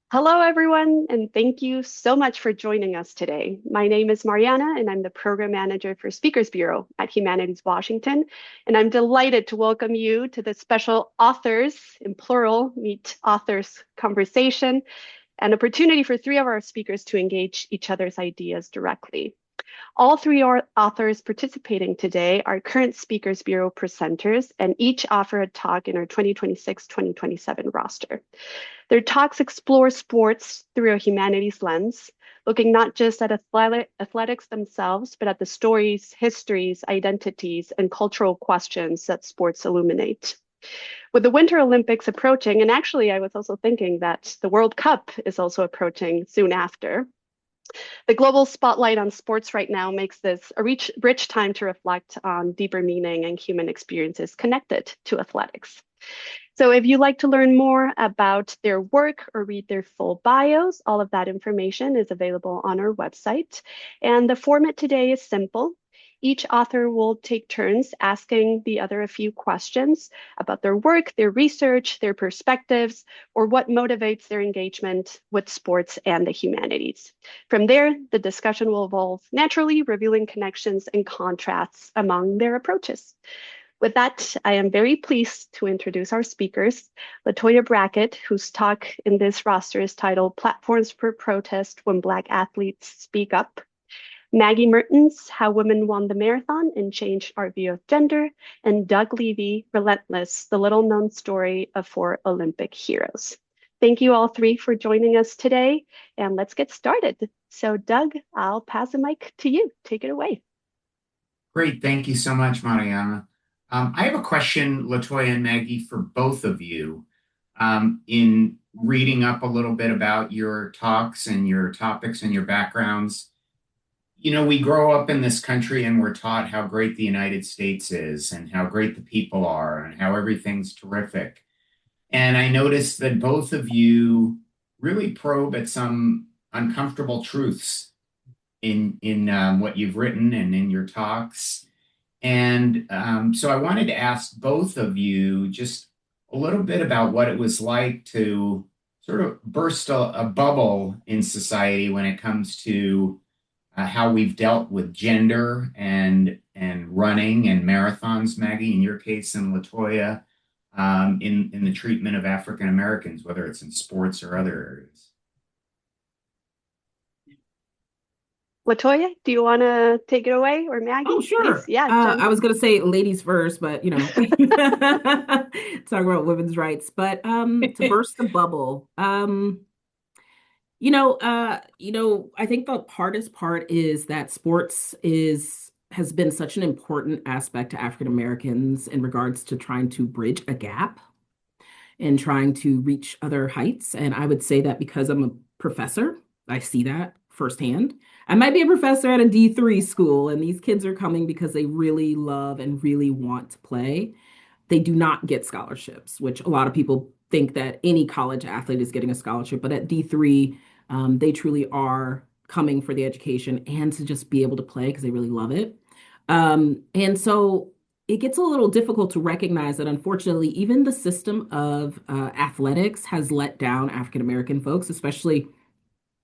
Hello, everyone, and thank you so much for joining us today. My name is Mariana, and I'm the Program Manager for Speakers Bureau at Humanities Washington. And I'm delighted to welcome you to this special authors, in plural, meet authors conversation, an opportunity for three of our speakers to engage each other's ideas directly. All three authors participating today are current Speakers Bureau presenters, and each offer a talk in our 2026-2027 roster. Their talks explore sports through a humanities lens, looking not just at athletics themselves, but at the stories, histories, identities, and cultural questions that sports illuminate. With the Winter Olympics approaching, and actually, I was also thinking that the World Cup is also approaching soon after. The global spotlight on sports right now makes this a rich time to reflect on deeper meaning and human experiences connected to athletics. So if you'd like to learn more about their work or read their full bios, all of that information is available on our website. And the format today is simple. Each author will take turns asking the other a few questions about their work, their research, their perspectives, or what motivates their engagement with sports and the humanities. From there, the discussion will evolve naturally, revealing connections and contrasts among their approaches. With that, I am very pleased to introduce our speakers, LaToya Brackett, whose talk in this roster is titled Platforms for Protest When Black Athletes Speak Up. Maggie Mertens, How Women Won the Marathon and Changed Our View of Gender, and Doug Levy, Relentless, the little-known story of four Olympic heroes. Thank you all three for joining us today, and let's get started. So Doug, I'll pass the mic to you. Take it away. Great. Thank you so much, Mariana. I have a question, LaToya and Maggie, for both of you. In reading up a little bit about your talks and your topics and your backgrounds, we grow up in this country and we're taught how great the United States is and how great the people are and how everything's terrific. And I noticed that both of you really probe at some uncomfortable truths in what you've written and in your talks. And so I wanted to ask both of you just a little bit about what it was like to sort of burst a bubble in society when it comes to how we've dealt with gender and running and marathons, Maggie, in your case, and LaToya, in the treatment of African Americans, whether it's in sports or other areas. LaToya, do you want to take it away, or Oh, Maggie? Please, sure. yeah, jump I in. was gonna say ladies first, but talk about women's rights. But to burst the bubble, I think the hardest part is that sports has been such an important aspect to African Americans in regards to trying to bridge a gap and trying to reach other heights. And I would say that because I'm a professor, I see that firsthand. I might be a professor at a D3 school, and these kids are coming because they really love and really want to play. They do not get scholarships, which a lot of people think that any college athlete is getting a scholarship. But at D3, they truly are coming for the education and to just be able to play because they really love it. And so it gets a little difficult to recognize that unfortunately, even the system of athletics has let down African American folks, especially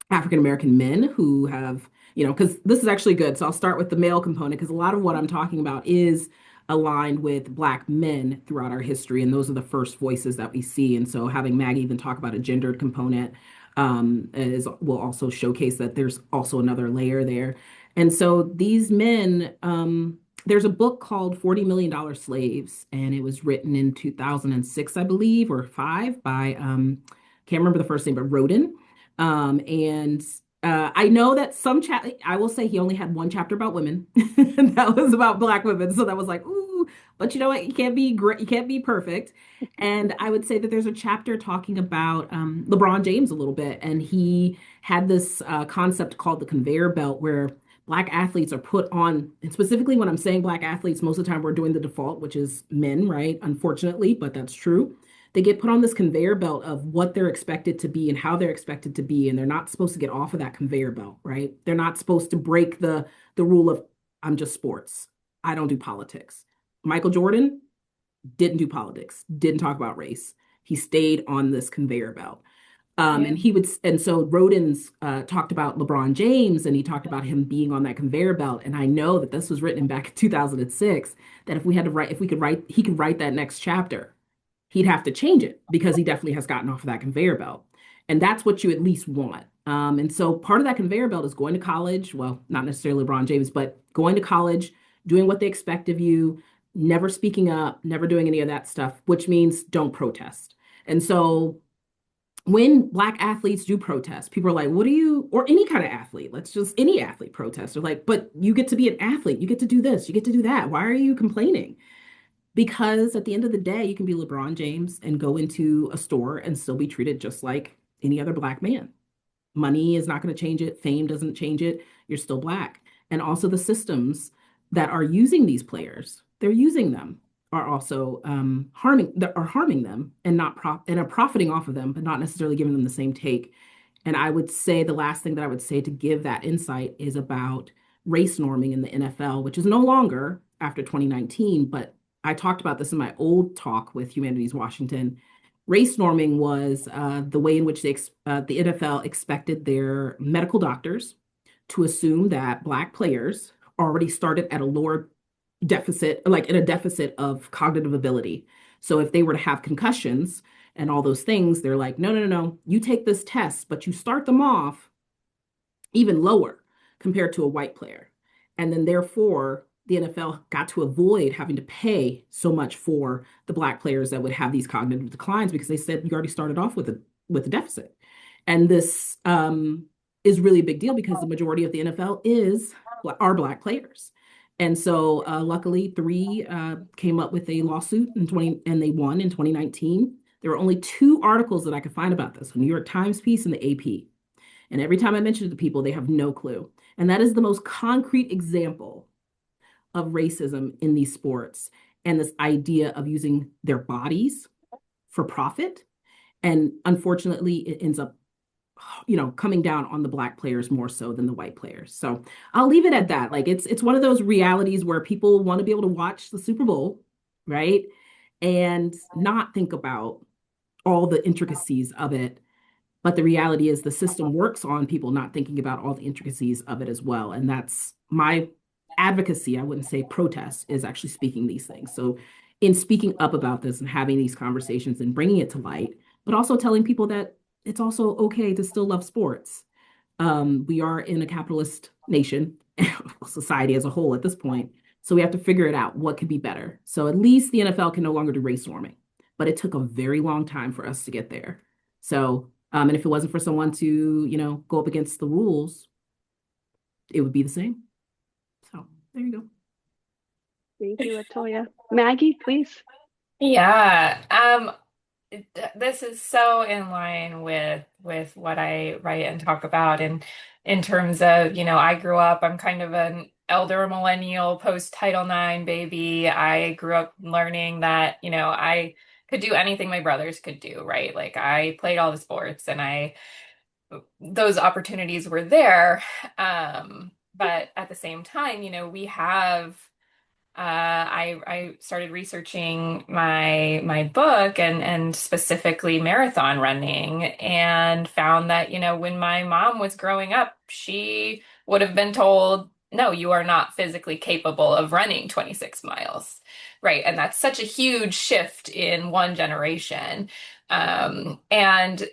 African American men who have, because this is actually good. So I'll start with the male component because a lot of what I'm talking about is aligned with Black men throughout our history. And those are the first voices that we see. And so having Maggie even talk about a gendered component will also showcase that there's also another layer there. And so these men, there's a book called $40 Million Slaves, and it was written in 2006, I believe, or five by, can't remember the first name, but Roden. And I know that I will say he only had one chapter about women, and that was about Black women. So that was like, ooh, but you know what? You can't be great, you can't be perfect. And I would say that there's a chapter talking about LeBron James a little bit, and he had this concept called the conveyor belt, where Black athletes are put on, and specifically when I'm saying Black athletes, most of the time we're doing the default, which is men, right? Unfortunately, but that's true. They get put on this conveyor belt of what they're expected to be and how they're expected to be, and they're not supposed to get off of that conveyor belt, right? They're not supposed to break the rule of I'm just sports. I don't do politics. Michael Jordan didn't do politics, didn't talk about race. He stayed on this conveyor belt. Yeah. And so Rodin's talked about LeBron James, and he talked about him being on that conveyor belt. And I know that this was written back in 2006, that if we could write, he could write that next chapter, he'd have to change it because he definitely has gotten off of that conveyor belt. And that's what you at least want. And so part of that conveyor belt is going to college. Well, not necessarily LeBron James, but going to college, doing what they expect of you, never speaking up, never doing any of that stuff, which means don't protest. And so when Black athletes do protest, people are like, what do you, or any kind of athlete, let's just any athlete protest. They're like, but you get to be an athlete, you get to do this, you get to do that. Why are you complaining? Because at the end of the day, you can be LeBron James and go into a store and still be treated just like any other Black man. Money is not going to change it. Fame doesn't change it. You're still Black. And also the systems that are using these players, they're using them, are also harming them and not and are profiting off of them, but not necessarily giving them the same take. And I would say the last thing that I would say to give that insight is about race norming in the NFL, which is no longer after 2019, but I talked about this in my old talk with Humanities Washington. Race norming was the way in which the NFL expected their medical doctors to assume that Black players already started at a lower deficit, like in a deficit of cognitive ability. So if they were to have concussions and all those things, they're like, no, no, no, no, you take this test, but you start them off even lower compared to a white player. And then therefore, the NFL got to avoid having to pay so much for the Black players that would have these cognitive declines because they said you already started off with a deficit. And this is really a big deal because the majority of the NFL are Black players. And so luckily, three came up with a lawsuit and they won in 2019. There were only two articles that I could find about this, a New York Times piece and the AP. And every time I mention it to people, they have no clue. And that is the most concrete example of racism in these sports and this idea of using their bodies for profit. And unfortunately, it ends up, coming down on the Black players more so than the white players. So I'll leave it at that. Like it's one of those realities where people want to be able to watch the Super Bowl, right? And not think about all the intricacies of it. But the reality is the system works on people not thinking about all the intricacies of it as well. And that's my advocacy. I wouldn't say protest is actually speaking these things. So in speaking up about this and having these conversations and bringing it to light, but also telling people that it's also okay to still love sports. We are in a capitalist nation, society as a whole at this point. So we have to figure it out. What could be better? So at least the NFL can no longer do race norming, but it took a very long time for us to get there. So, and if it wasn't for someone to, go up against the rules, it would be the same. So there you go. Thank you, LaToya. Maggie, please. Yeah, this is so in line with what I write and talk about, and in terms of, I grew up, I'm kind of an elder millennial post Title IX baby. I grew up learning that, I could do anything my brothers could do, right? Like I played all the sports and those opportunities were there. But at the same time, we have I started researching my book and specifically marathon running, and found that, when my mom was growing up, she would have been told, no, you are not physically capable of running 26 miles. Right. And that's such a huge shift in one generation. And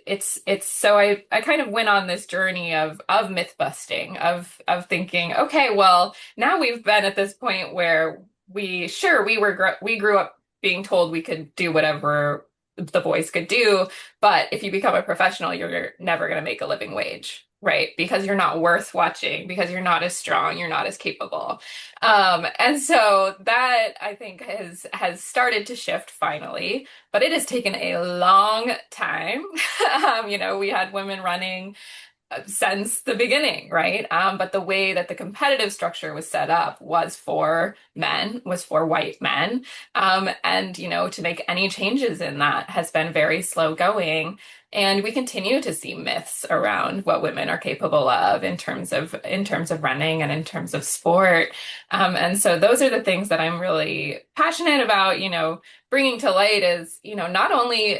it's so I kind of went on this journey of myth busting, of thinking, okay, well, now we've been at this point where we grew up being told we could do whatever the boys could do, but if you become a professional, you're never going to make a living wage, right? Because you're not worth watching, because you're not as strong, you're not as capable. And so that, I think, has started to shift finally, but it has taken a long time. We had women running since the beginning, right? But the way that the competitive structure was set up was for white men. And, to make any changes in that has been very slow going. And we continue to see myths around what women are capable of in terms of running and in terms of sport. And so those are the things that I'm really passionate about, bringing to light is, not only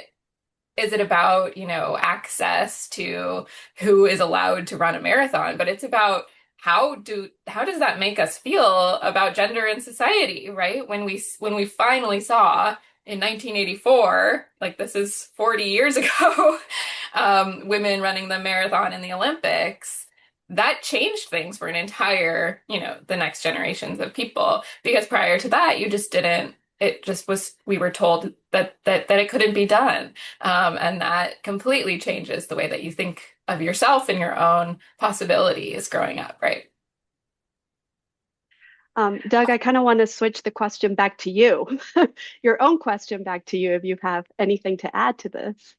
is it about, you know, access to who is allowed to run a marathon, but it's about how does that make us feel about gender in society, right? When we finally saw in 1984, like this is 40 years ago, women running the marathon in the Olympics, that changed things for an entire, you know, the next generations of people. Because prior to that, you just didn't, it just was, we were told that it couldn't be done. And that completely changes the way that you think of yourself and your own possibilities growing up, right? Doug, I kind of want to switch the question back to you, your own question back to you, if you have anything to add to this.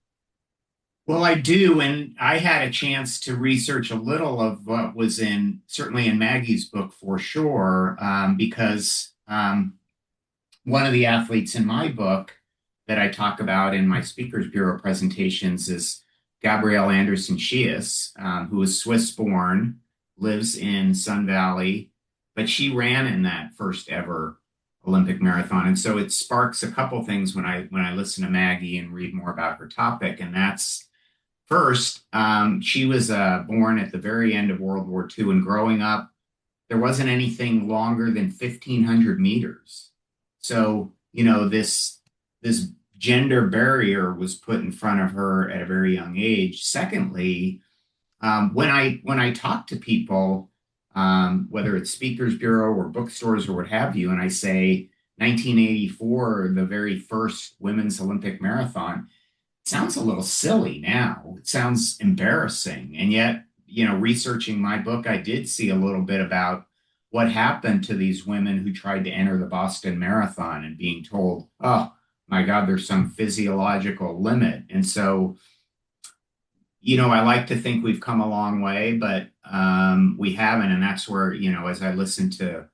Well, I do, and I had a chance to research a little of what was certainly in Maggie's book for sure, because one of the athletes in my book that I talk about in my Speakers Bureau presentations is Gabrielle Anderson Schiess, who is Swiss-born, lives in Sun Valley, but she ran in that first ever Olympic marathon, and so it sparks a couple things when I listen to Maggie and read more about her topic, and that's first, she was born at the very end of World War II, and growing up, there wasn't anything longer than 1,500 meters. So, you know, this gender barrier was put in front of her at a very young age. Secondly, when I talk to people, whether it's Speakers Bureau or bookstores or what have you, and I say 1984, the very first women's Olympic marathon, it sounds a little silly now. It sounds embarrassing. And yet, you know, researching my book, I did see a little bit about what happened to these women who tried to enter the Boston Marathon and being told, oh my God, there's some physiological limit. And so, you know, I like to think we've come a long way, but we haven't. And that's where, you know, as I listen to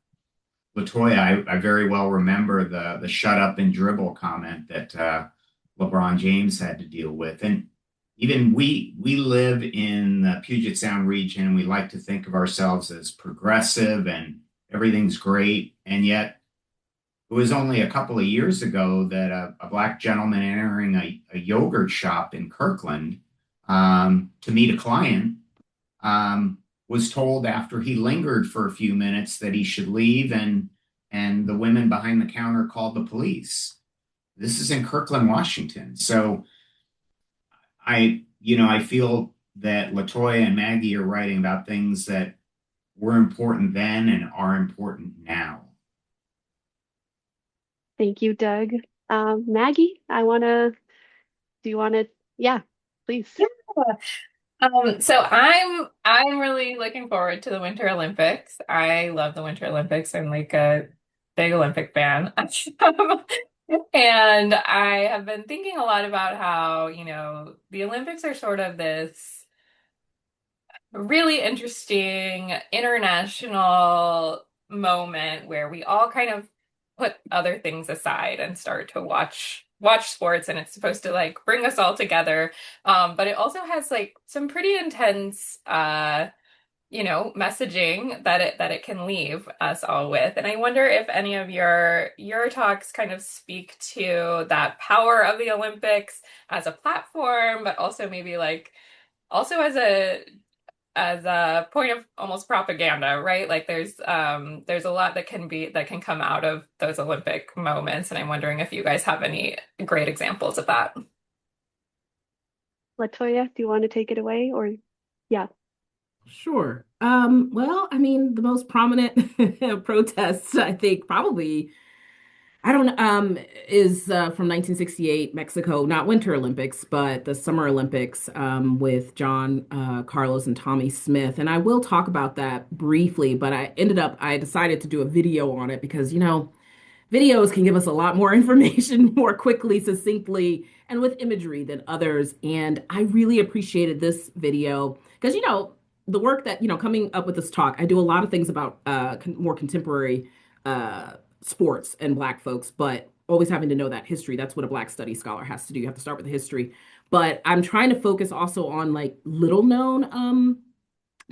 LaToya, I very well remember the shut up and dribble comment that LeBron James had to deal with. And even we live in the Puget Sound region, and we like to think of ourselves as progressive and everything's great. And yet it was only a couple of years ago that a Black gentleman entering a yogurt shop in Kirkland to meet a client was told after he lingered for a few minutes that he should leave, and the women behind the counter called the police. This is in Kirkland, Washington. So I feel that LaToya and Maggie are writing about things that were important then and are important now. Thank you, Doug. Maggie, do you want to, yeah, please. So I'm really looking forward to the Winter Olympics. I love the Winter Olympics. I'm like a big Olympic fan. And I have been thinking a lot about how, you know, the Olympics are sort of this really interesting international moment where we all kind of put other things aside and start to watch sports, and it's supposed to like bring us all together. But it also has like some pretty intense you know, messaging that it can leave us all with. And I wonder if any of your talks kind of speak to that power of the Olympics as a platform, but also maybe like also as a point of almost propaganda, right? Like there's a lot that can come out of those Olympic moments, and I'm wondering if you guys have any great examples of that. LaToya, do you want to take it away, or yeah? Sure. Well, I mean, the most prominent protests, I think, probably, I don't know, is from 1968, Mexico, not Winter Olympics, but the Summer Olympics with John Carlos and Tommy Smith. And I will talk about that briefly, but I decided to do a video on it because, you know, videos can give us a lot more information more quickly, succinctly, and with imagery than others. And I really appreciated this video because, you know, the work that, you know, coming up with this talk, I do a lot of things about more contemporary sports and Black folks, but always having to know that history. That's what a Black studies scholar has to do. You have to start with the history. But I'm trying to focus also on like little known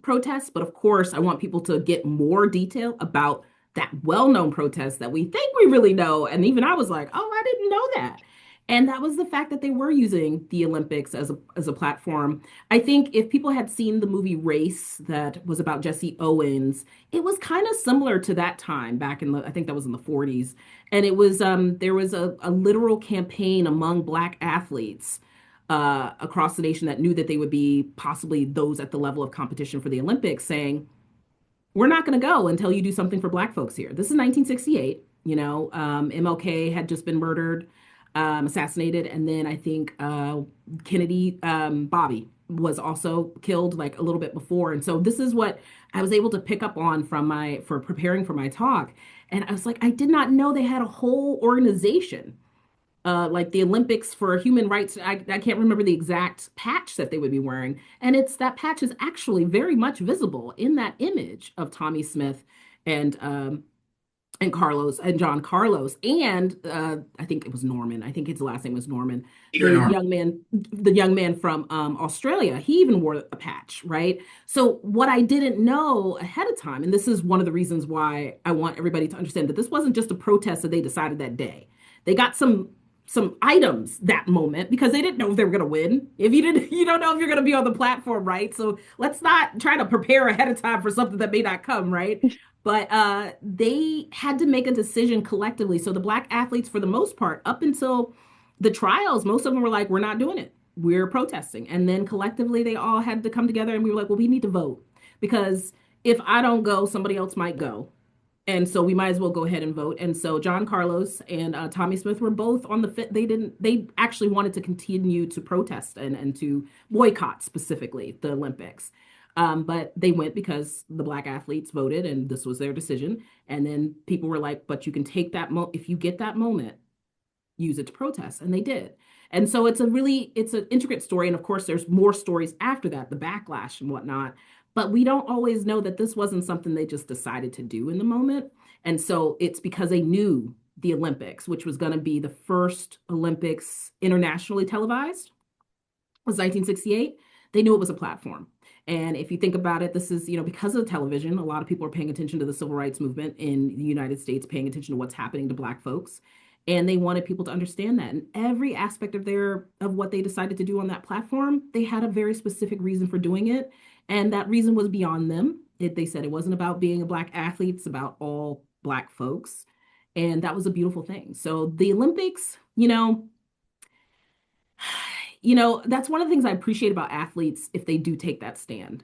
protests. But of course, I want people to get more detail about that well-known protest that we think we really know. And even I was like, oh, I didn't know that. And that was the fact that they were using the Olympics as a platform. I think if people had seen the movie Race that was about Jesse Owens, it was kind of similar to that time back in I think that was in the 40s. And it was there was a literal campaign among Black athletes across the nation that knew that they would be possibly those at the level of competition for the Olympics, saying, we're not going to go until you do something for Black folks here. This is 1968. MLK had just been murdered, assassinated, and then I think Kennedy, Bobby was also killed like a little bit before. And so this is what I was able to pick up on for preparing for my talk. And I was like, I did not know they had a whole organization like the Olympics for human rights. I can't remember the exact patch that they would be wearing. And that patch is actually very much visible in that image of Tommy Smith and Carlos and John Carlos. And I think it was Norman. I think his last name was Norman. Peter Norman. The young man from Australia, he even wore a patch, right? So what I didn't know ahead of time, and this is one of the reasons why I want everybody to understand that this wasn't just a protest that they decided that day. They got some items that moment because they didn't know if they were going to win. If you didn't, you don't know if you're going to be on the platform, right? So let's not try to prepare ahead of time for something that may not come, right? But they had to make a decision collectively. So the Black athletes, for the most part, up until the trials, most of them were like, we're not doing it. We're protesting. And then collectively, they all had to come together and we were like, well, we need to vote because if I don't go, somebody else might go. And so we might as well go ahead and vote. And so John Carlos and Tommy Smith were both on the fit. They actually wanted to continue to protest and to boycott specifically the Olympics. But they went because the Black athletes voted and this was their decision. And then people were like, but you can take if you get that moment, use it to protest. And they did. And so it's an intricate story. And of course, there's more stories after that, the backlash and whatnot. But we don't always know that this wasn't something they just decided to do in the moment. And so it's because they knew the Olympics, which was going to be the first Olympics internationally televised, was 1968. They knew it was a platform. And if you think about it, this is, because of television, a lot of people are paying attention to the civil rights movement in the United States, paying attention to what's happening to Black folks. And they wanted people to understand that. And every aspect of what they decided to do on that platform, they had a very specific reason for doing it. And that reason was beyond them. They said it wasn't about being a Black athlete, it's about all Black folks. And that was a beautiful thing. So the Olympics, that's one of the things I appreciate about athletes if they do take that stand.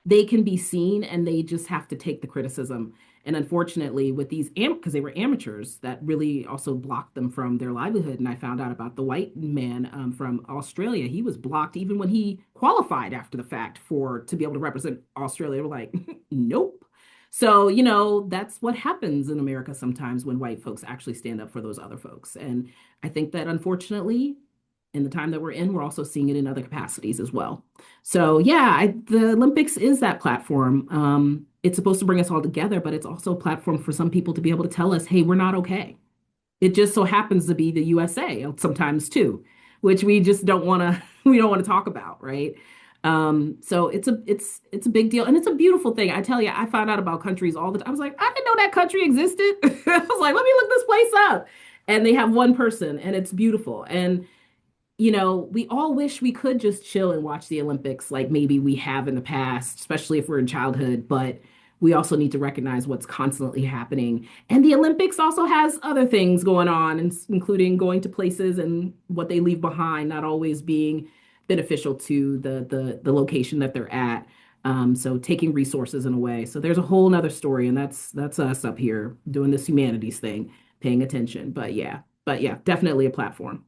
They can be seen and they just have to take the criticism. And unfortunately, with these, because they were amateurs, that really also blocked them from their livelihood. And I found out about the white man from Australia. He was blocked even when he qualified after the fact to be able to represent Australia. They were like, nope. So, that's what happens in America sometimes when white folks actually stand up for those other folks. And I think that unfortunately, in the time that we're in, we're also seeing it in other capacities as well. So yeah, the Olympics is that platform. It's supposed to bring us all together, but it's also a platform for some people to be able to tell us, hey, we're not okay. It just so happens to be the USA sometimes too, which we just don't want to talk about, right? So it's a big deal and it's a beautiful thing. I tell you, I found out about countries all the time. I was like, I didn't know that country existed. I was like, let me look this place up. And they have one person and it's beautiful. And we all wish we could just chill and watch the Olympics like maybe we have in the past, especially if we're in childhood. But we also need to recognize what's constantly happening. And the Olympics also has other things going on, including going to places and what they leave behind, not always being beneficial to the location that they're at. So taking resources in a way. So there's a whole nother story, and that's us up here doing this humanities thing, paying attention. But yeah, definitely a platform.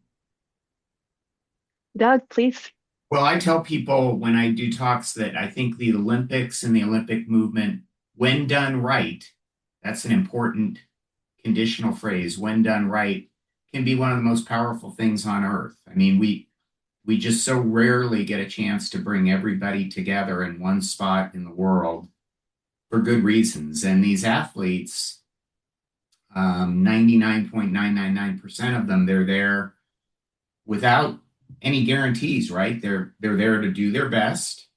Doug, please. Well, I tell people when I do talks that I think the Olympics and the Olympic movement, when done right, that's an important conditional phrase, when done right, can be one of the most powerful things on earth. I mean, we just so rarely get a chance to bring everybody together in one spot in the world for good reasons. And these athletes, 99.999% of them, they're there without any guarantees, right? They're there to do their best.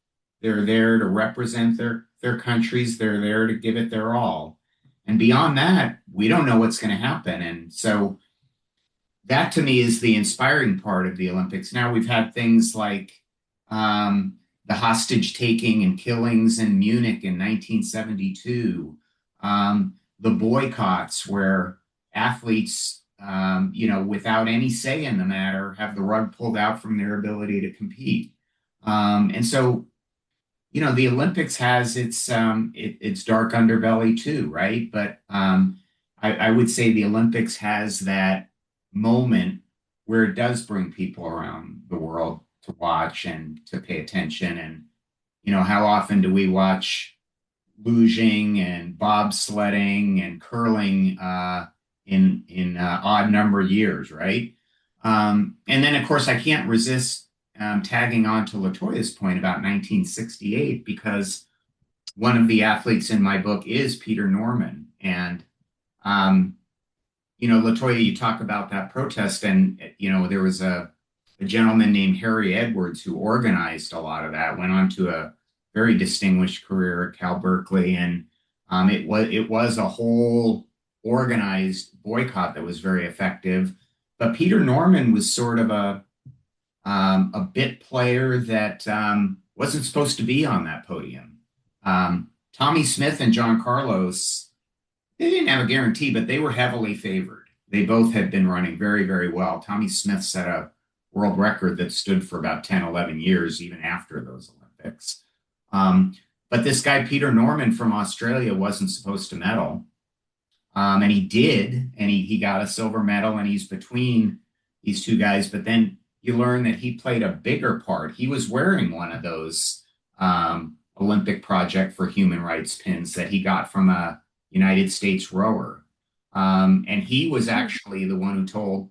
They're there to represent their countries. They're there to give it their all. And beyond that, we don't know what's going to happen. And so that to me is the inspiring part of the Olympics. Now we've had things like the hostage taking and killings in Munich in 1972, the boycotts where athletes, without any say in the matter, have the rug pulled out from their ability to compete. And so, the Olympics has its dark underbelly too, right? But I would say the Olympics has that moment where it does bring people around the world to watch and to pay attention. And, how often do we watch luging and bobsledding and curling in odd number years, right? And then, of course, I can't resist tagging on to LaToya's point about 1968 because one of the athletes in my book is Peter Norman. And, LaToya, you talk about that protest, and, there was a gentleman named Harry Edwards who organized a lot of that, went on to a very distinguished career at Cal Berkeley. And it was a whole organized boycott that was very effective. But Peter Norman was sort of a bit player that wasn't supposed to be on that podium. Tommy Smith and John Carlos, they didn't have a guarantee, but they were heavily favored. They both had been running very, very well. Tommy Smith set a world record that stood for about 10, 11 years, even after those Olympics. But this guy, Peter Norman from Australia, wasn't supposed to medal. And he did, and he got a silver medal, and he's between these two guys. But then you learn that he played a bigger part. He was wearing one of those Olympic Project for Human Rights pins that he got from a United States rower. And he was actually the one who told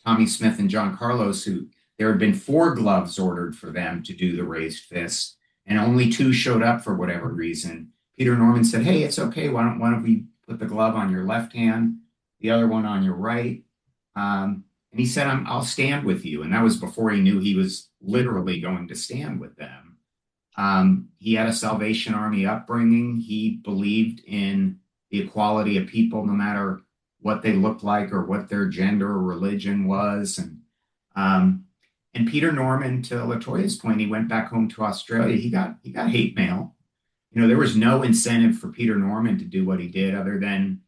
Tommy Smith and John Carlos, who there had been 4 gloves ordered for them to do the raised fist, and only 2 showed up for whatever reason. Peter Norman said, "Hey, it's okay. Why don't we put the glove on your left hand, the other one on your right?" And he said, "I'll stand with you." And that was before he knew he was literally going to stand with them. He had a Salvation Army upbringing. He believed in the equality of people, no matter what they looked like or what their gender or religion was. And Peter Norman, to LaToya's point, he went back home to Australia. He got hate mail. There was no incentive for Peter Norman to do what he did, other than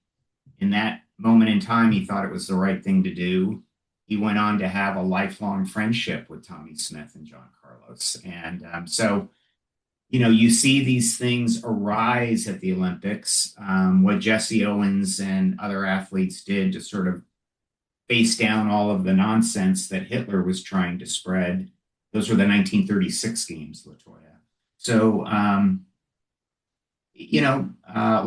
in that moment in time, he thought it was the right thing to do. He went on to have a lifelong friendship with Tommy Smith and John Carlos. And so, you see these things arise at the Olympics. What Jesse Owens and other athletes did to sort of face down all of the nonsense that Hitler was trying to spread. Those were the 1936 games, LaToya. So,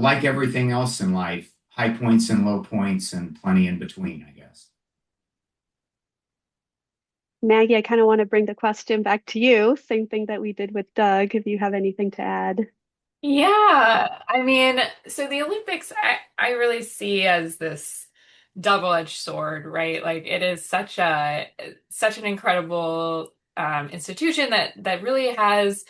like everything else in life, high points and low points and plenty in between, I guess. Maggie, I kind of want to bring the question back to you. Same thing that we did with Doug, if you have anything to add. Yeah, I mean, so the Olympics, I really see as this double-edged sword, right? Like it is such an incredible institution that really has,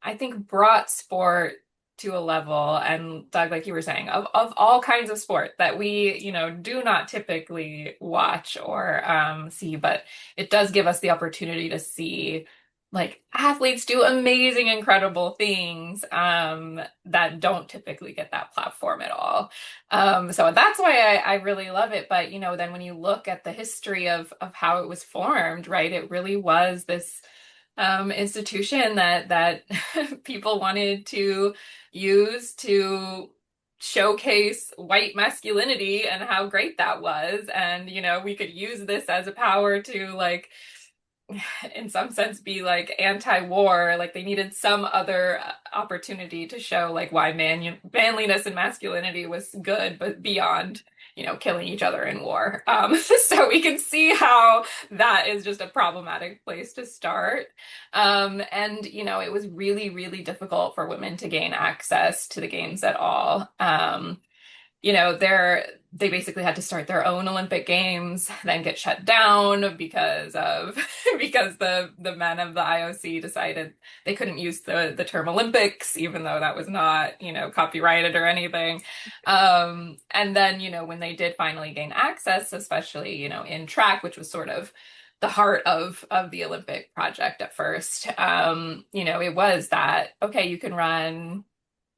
I think, brought sport to a level, and Doug, like you were saying, of all kinds of sport that we, do not typically watch or see, but it does give us the opportunity to see like athletes do amazing, incredible things that don't typically get that platform at all. So that's why I really love it. But then when you look at the history of how it was formed, right, it really was this institution that people wanted to use to showcase white masculinity and how great that was. And we could use this as a power to like in some sense be like anti-war. Like they needed some other opportunity to show like why manliness and masculinity was good, but beyond killing each other in war. So we can see how that is just a problematic place to start. And it was really, really difficult for women to gain access to the games at all. they basically had to start their own Olympic Games, then get shut down because of because the men of the IOC decided they couldn't use the term Olympics, even though that was not, copyrighted or anything. And then, when they did finally gain access, especially, in track, which was sort of the heart of the Olympic project at first, it was that, okay, you can run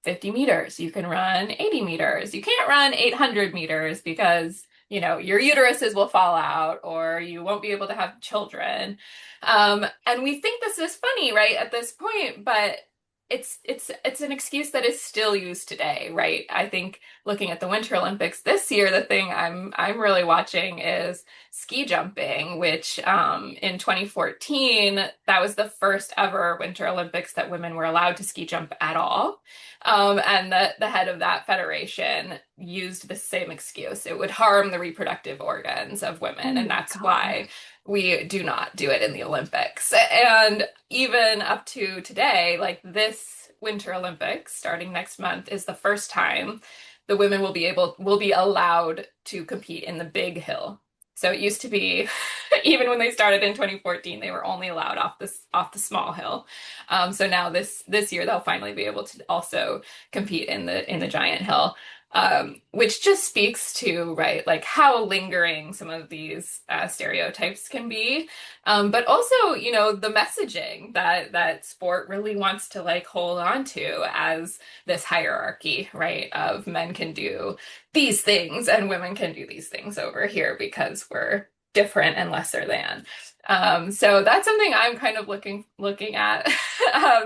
50 meters, you can run 80 meters. You can't run 800 meters because, your uteruses will fall out or you won't be able to have children. And we think this is funny, right, at this point, but it's an excuse that is still used today, right? I think looking at the Winter Olympics this year, the thing I'm really watching is ski jumping, which in 2014, that was the first ever Winter Olympics that women were allowed to ski jump at all. And the head of that federation used the same excuse. It would harm the reproductive organs of women, and that's why we do not do it in the Olympics. And even up to today, like this Winter Olympics starting next month is the first time the women will be allowed to compete in the big hill. So it used to be, even when they started in 2014, they were only allowed off the small hill. So now this year they'll finally be able to also compete in the giant hill. Which just speaks to, right, like how lingering some of these stereotypes can be. But also, the messaging that sport really wants to like hold on to as this hierarchy, right, of men can do these things and women can do these things over here because we're different and lesser than. So that's something I'm kind of looking at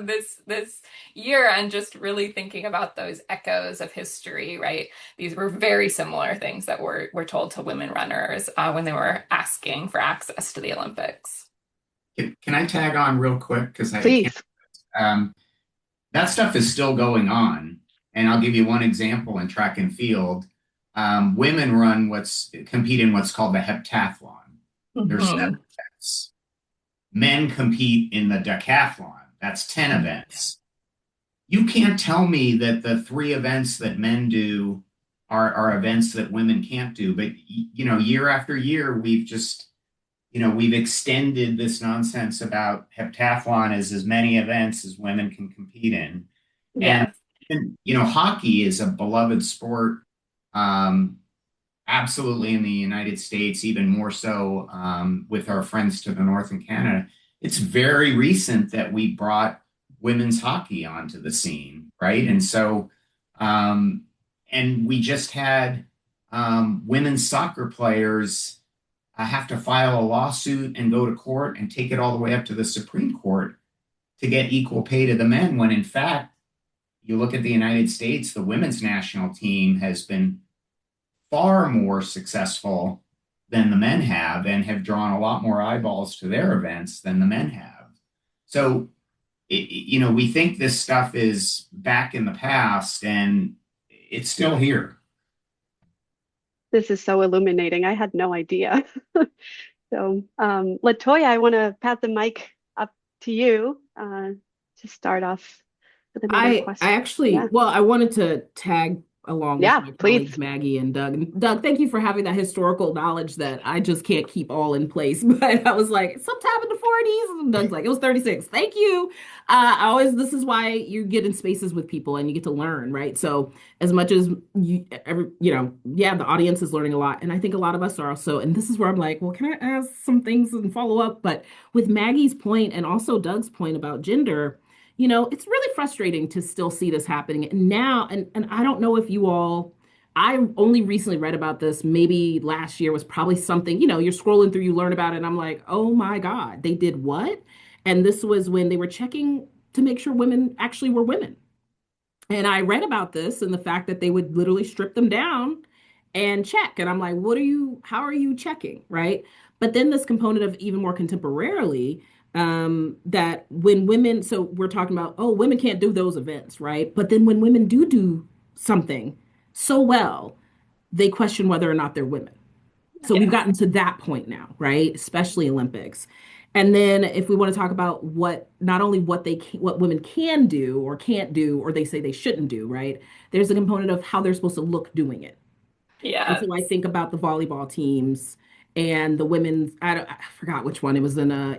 this year and just really thinking about those echoes of history, right? These were very similar things that were told to women runners when they were asking for access to the Olympics. Can I tag on real quick? Because Please. That stuff is still going on. And I'll give you one example in track and field. Women compete in what's called the heptathlon. There's 7 events. Men compete in the decathlon. That's 10 events. You can't tell me that the 3 events that men do are events that women can't do. But, year after year, we've extended this nonsense about heptathlon as many events as women can compete in. Yeah. And, hockey is a beloved sport. Absolutely in the United States, even more so with our friends to the north in Canada. It's very recent that we brought women's hockey onto the scene, right? And so, and we just had women's soccer players have to file a lawsuit and go to court and take it all the way up to the Supreme Court to get equal pay to the men, when in fact, you look at the United States, the women's national team has been far more successful than the men have and have drawn a lot more eyeballs to their events than the men have. So, we think this stuff is back in the past and it's still here. This is so illuminating. I had no idea. So, LaToya, I want to pass the mic up to you to start off with another question. I actually, Yeah. well, I wanted to tag along with Yeah, my please. colleagues, Maggie and Doug. And Doug, thank you for having that historical knowledge that I just can't keep all in place. But I was like, sometime in the 40s. And Doug's like, it was 36. Thank you. This is why you get in spaces with people and you get to learn, right? So as much as the audience is learning a lot. And I think a lot of us are also, and this is where I'm like, well, can I ask some things and follow up? But with Maggie's point and also Doug's point about gender, it's really frustrating to still see this happening now. And I don't know if you all, I only recently read about this. Maybe last year was probably something, you're scrolling through, you learn about it. And I'm like, oh my God, they did what? And this was when they were checking to make sure women actually were women. And I read about this and the fact that they would literally strip them down and check. And I'm like, how are you checking? Right. But then this component of even more contemporarily, that when women, so we're talking about, oh, women can't do those events, right? But then when women do something so well, they question whether or not they're women. So we've gotten to that point now, right? Especially Olympics. And then if we want to talk about not only what women can do or can't do, or they say they shouldn't do, right? There's a component of how they're supposed to look doing it. And so I Yes. think about the volleyball teams and the women's, I forgot which one. It was in a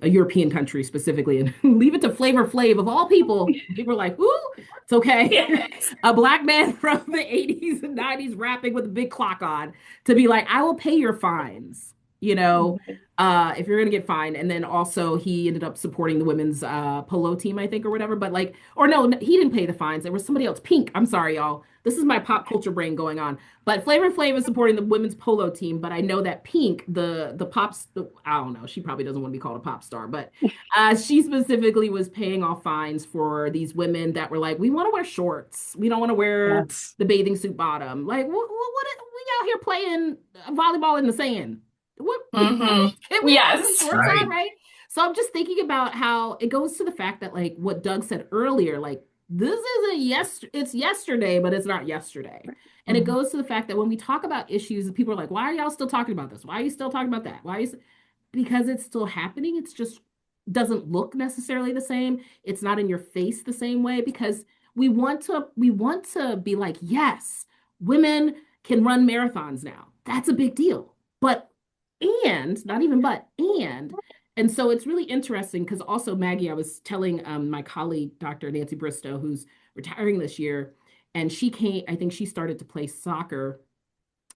European country specifically. And leave it to Flavor Flav of all people. People are like, ooh, it's okay. Yes. A black man from the 80s and 90s rapping with a big clock on to be like, I will pay your fines, you know, if you're gonna get fined. And then also he ended up supporting the women's polo team, I think, or whatever. But like, or no, he didn't pay the fines. There was somebody else. Pink. I'm sorry, y'all. This is my pop culture brain going on. But Flavor Flav is supporting the women's polo team. But I know that Pink, the pops, I don't know, she probably doesn't want to be called a pop star, but she specifically was paying off fines for these women that were like, we want to wear shorts, we don't want to wear Yes. the bathing suit bottom. Like, we out here playing volleyball in the sand. What Hmm. can we have some Yes. shorts on, Right. right? So I'm just thinking about how it goes to the fact that like what Doug said earlier, like this isn't it's yesterday, but it's not yesterday. And it Mhm. goes to the fact that when we talk about issues, people are like, why are y'all still talking about this? Why are you still talking about that? Because it's still happening. It's just doesn't look necessarily the same. It's not in your face the same way because we want to be like, yes, women can run marathons now. That's a big deal. But and not even but and so it's really interesting because also Maggie, I was telling my colleague, Dr. Nancy Bristow, who's retiring this year, and she came, I think she started to play soccer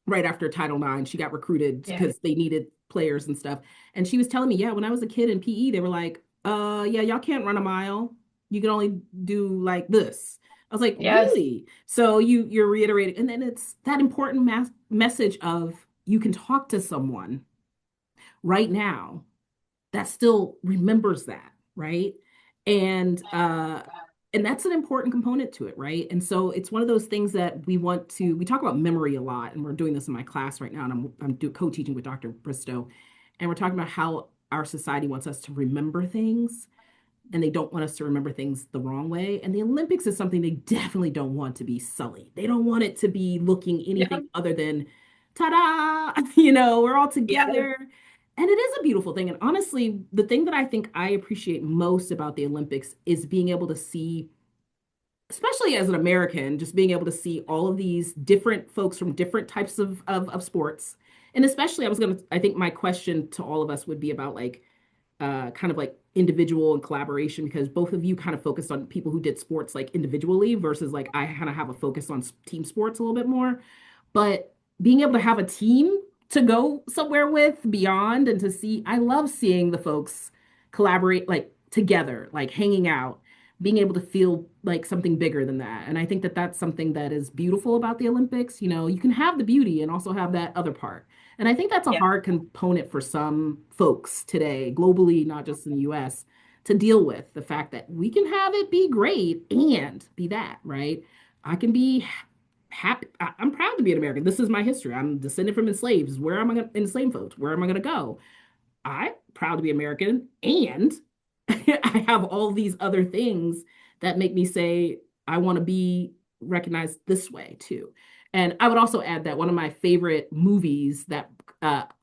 right after Title IX. She got recruited Yeah. because they needed players and stuff. And she was telling me, yeah, when I was a kid in PE, they were like, yeah, y'all can't run a mile. You can only do like this. I was like, Yes. really? So you're reiterating, and then it's that important message of you can talk to someone right now that still remembers that, right? And and that's an important component to it, right? And so it's one of those things that we talk about memory a lot, and we're doing this in my class right now, and I'm co-teaching with Dr. Bristow, and we're talking about how our society wants us to remember things and they don't want us to remember things the wrong way. And the Olympics is something they definitely don't want to be sullied. They don't want it to be looking Yeah. anything other than ta-da, we're all Yes. together. And it is a beautiful thing. And honestly, the thing that I think I appreciate most about the Olympics is being able to see, especially as an American, just being able to see all of these different folks from different types of sports. And especially I think my question to all of us would be about like kind of like individual and collaboration because both of you kind of focused on people who did sports like individually versus like I kind of have a focus on team sports a little bit more. But being able to have a team to go somewhere with beyond and to see, I love seeing the folks collaborate like together, like hanging out, being able to feel like something bigger than that. And I think that that's something that is beautiful about the Olympics. You can have the beauty and also have that other part. And I think that's a Yeah. hard component for some folks today, globally, not just in the US, to deal with the fact that we can have it be great and be that, right? I can be happy. I'm proud to be an American. This is my history. I'm descended from enslaved. Where am I going to enslave folks? Where am I going to go? I'm proud to be American, and I have all these other things that make me say I want to be recognized this way too. And I would also add that one of my favorite movies that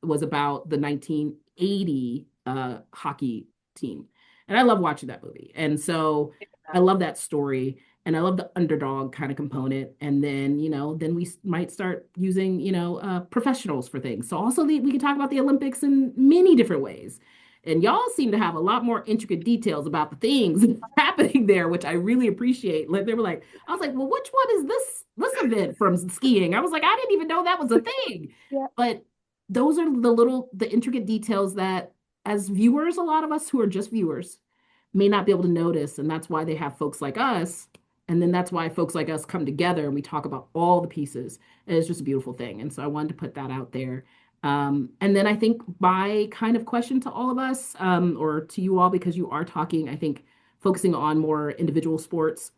was about the 1980 hockey team, and I love watching that movie. And so I love that story. And I love the underdog kind of component. And then, then we might start using, professionals for things. So also we can talk about the Olympics in many different ways. And y'all seem to have a lot more intricate details about the things happening there, which I really appreciate. Like they were like, I was like, well, which one is this event from skiing? I was like, I didn't even know that was a thing. Yeah. But those are the intricate details that as viewers, a lot of us who are just viewers may not be able to notice. And that's why they have folks like us. And then that's why folks like us come together and we talk about all the pieces. And it's just a beautiful thing. And so I wanted to put that out there. And then I think my kind of question to all of us, or to you all, because you are talking, I think, focusing on more individual sports,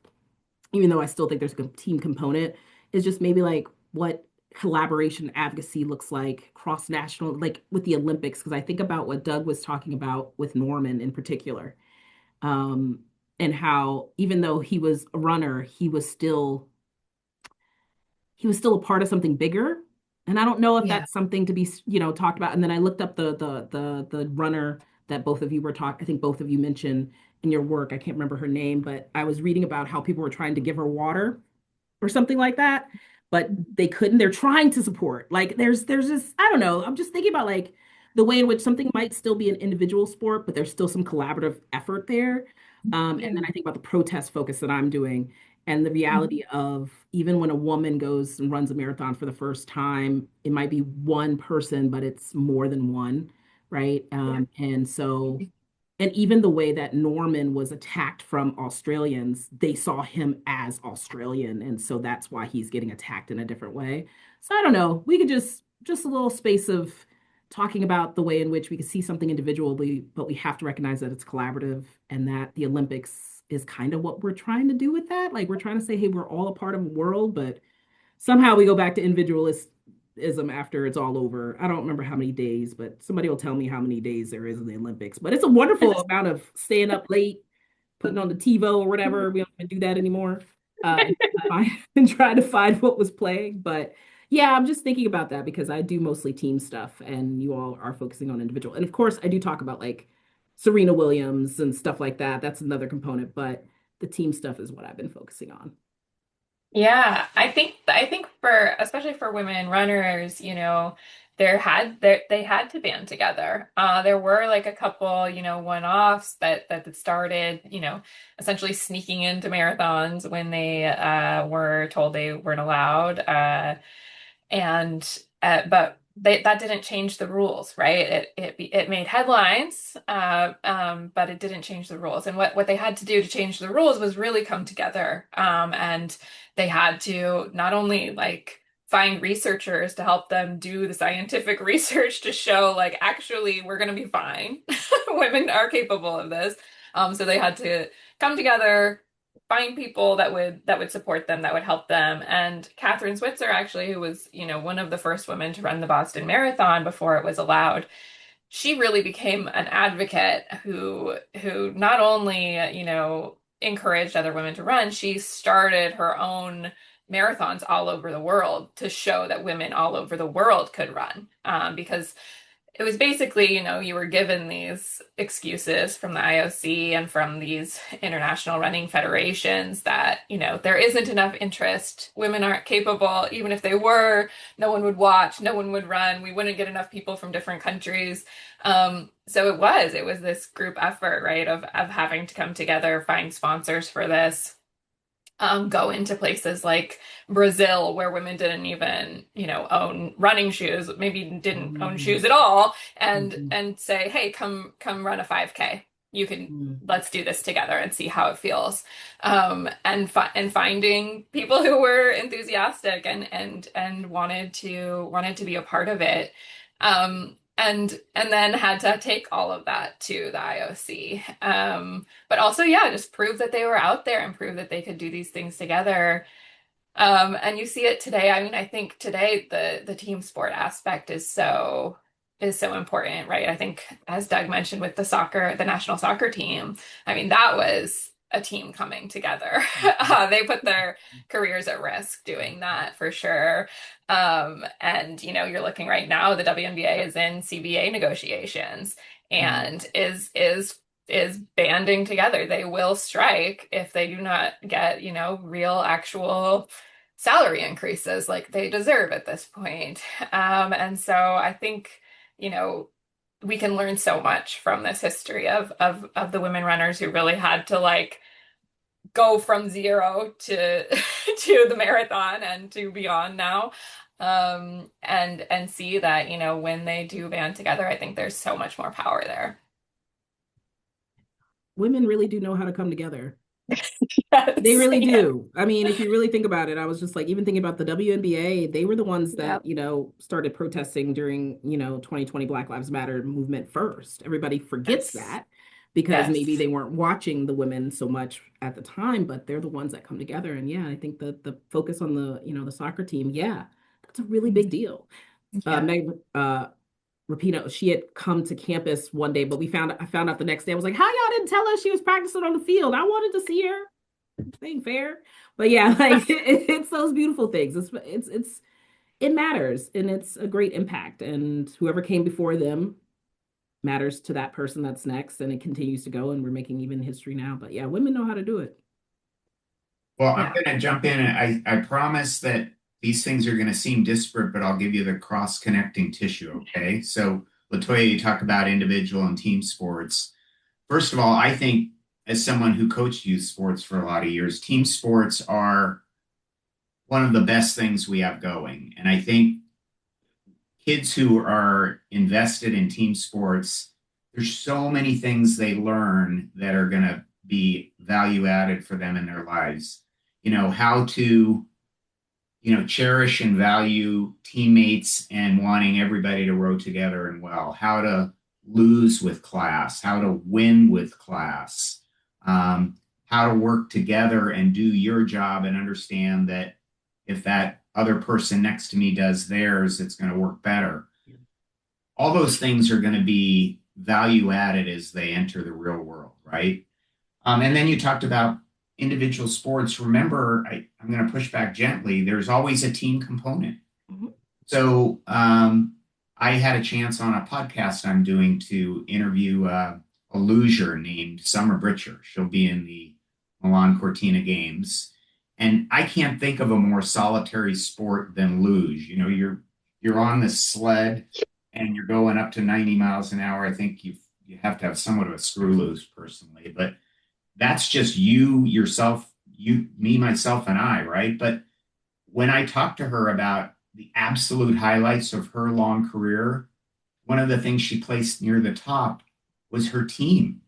even though I still think there's a team component, is just maybe like what collaboration advocacy looks like cross national, like with the Olympics, because I think about what Doug was talking about with Norman in particular, um, and how even though he was a runner, he was still a part of something bigger. And I don't know if Yeah. that's something to be, talked about. And then I looked up the runner that both of you were talking. I think both of you mentioned in your work. I can't remember her name, but I was reading about how people were trying to give her water or something like that. but they couldn't. They're trying to support. Like there's this, I don't know. I'm just thinking about like the way in which something might still be an individual sport, but there's still some collaborative effort there. And then I think about the protest focus that I'm doing and the reality of even when a woman goes and runs a marathon for the first time, it might be one person, but it's more than one, right? And so and even the way that Norman was attacked from Australians, they saw him as Australian. And so that's why he's getting attacked in a different way. So I don't know. We could just a little space of talking about the way in which we can see something individually, but we have to recognize that it's collaborative and that the Olympics is kind of what we're trying to do with that. Like we're trying to say, hey, we're all a part of a world, but somehow we go back to individualism after it's all over. I don't remember how many days, but somebody will tell me how many days there is in the Olympics. But it's a wonderful amount of staying up late, putting on the TiVo or whatever. We don't even do that anymore. And trying to find what was playing. But yeah, I'm just thinking about that because I do mostly team stuff and you all are focusing on individual. And of course, I do talk about like Serena Williams and stuff like that. That's another component, but the team stuff is what I've been focusing on. Yeah, I think for especially for women runners, they had to band together. There were like a couple, one-offs that started, essentially sneaking into marathons when they were told they weren't allowed. And but that didn't change the rules, right? It made headlines, but it didn't change the rules. And what they had to do to change the rules was really come together. And they had to not only like find researchers to help them do the scientific research to show like actually we're going to be fine. Women are capable of this. So they had to come together, find people that would support them, that would help them. And Catherine Switzer, actually, who was, one of the first women to run the Boston Marathon before it was allowed, she really became an advocate who not only, encouraged other women to run, she started her own marathons all over the world to show that women all over the world could run. Because it was basically, you were given these excuses from the IOC and from these international running federations that, there isn't enough interest. Women aren't capable. Even if they were, no one would watch, no one would run. We wouldn't get enough people from different countries. So it was this group effort, right, of having to come together, find sponsors for this. Go into places like Brazil where women didn't even, own running shoes, maybe didn't own shoes at all, and say, hey, come run a 5K. Let's do this together and see how it feels. And finding people who were enthusiastic and wanted to be a part of it. And then had to take all of that to the IOC. But also, yeah, just prove that they were out there and prove that they could do these things together. And you see it today. I mean, I think today the team sport aspect is so important, right? I think as Doug mentioned with the national soccer team, I mean, that was a team coming together. They put their careers at risk doing that for sure. And you're looking right now, the WNBA is in CBA negotiations and is banding together. They will strike if they do not get, real actual salary increases like they deserve at this point. And so I think, we can learn so much from this history of the women runners who really had to like go from zero to to the marathon and to beyond now. And see that, when they do band together, I think there's so much more power there. Women really do know how to come together. Yes, They really yeah. do. I mean, if you really think about it, I was just like, even thinking about the WNBA, they were the ones that, started protesting during, 2020 Black Lives Matter movement first. Everybody forgets Yes. that because maybe Yes. they weren't watching the women so much at the time, but they're the ones that come together. And yeah, I think the focus on the soccer team, yeah, that's a really big deal. Yeah. Meg Rapinoe, she had come to campus one day, but I found out the next day. I was like, how y'all didn't tell us she was practicing on the field? I wanted to see her. Ain't fair. But yeah, like it's those beautiful things. It matters and it's a great impact. And whoever came before them matters to that person that's next, and it continues to go, and we're making even history now. But yeah, women know how to do it. Well, I'm Yeah. going to jump in and I promise that these things are going to seem disparate, but I'll give you the cross-connecting tissue, okay? So, LaToya, you talk about individual and team sports. First of all, I think as someone who coached youth sports for a lot of years, team sports are one of the best things we have going. And I think kids who are invested in team sports, there's so many things they learn that are going to be value added for them in their lives. How to, cherish and value teammates and wanting everybody to row together and well, how to lose with class, how to win with class, how to work together and do your job and understand that if that other person next to me does theirs, it's going to work better. All those things are going to be value added as they enter the real world, right? And then you talked about individual sports. Remember, I'm going to push back gently. There's always a team component. Mhm. So I had a chance on a podcast I'm doing to interview a luger named Summer Britcher. She'll be in the Milan Cortina Games. And I can't think of a more solitary sport than luge. You're on this sled and you're going up to 90 miles an hour. I think you have to have somewhat of a screw loose personally, but that's just you, yourself, you, me, myself, and I, right? But when I talked to her about the absolute highlights of her long career, one of the things she placed near the top was her team.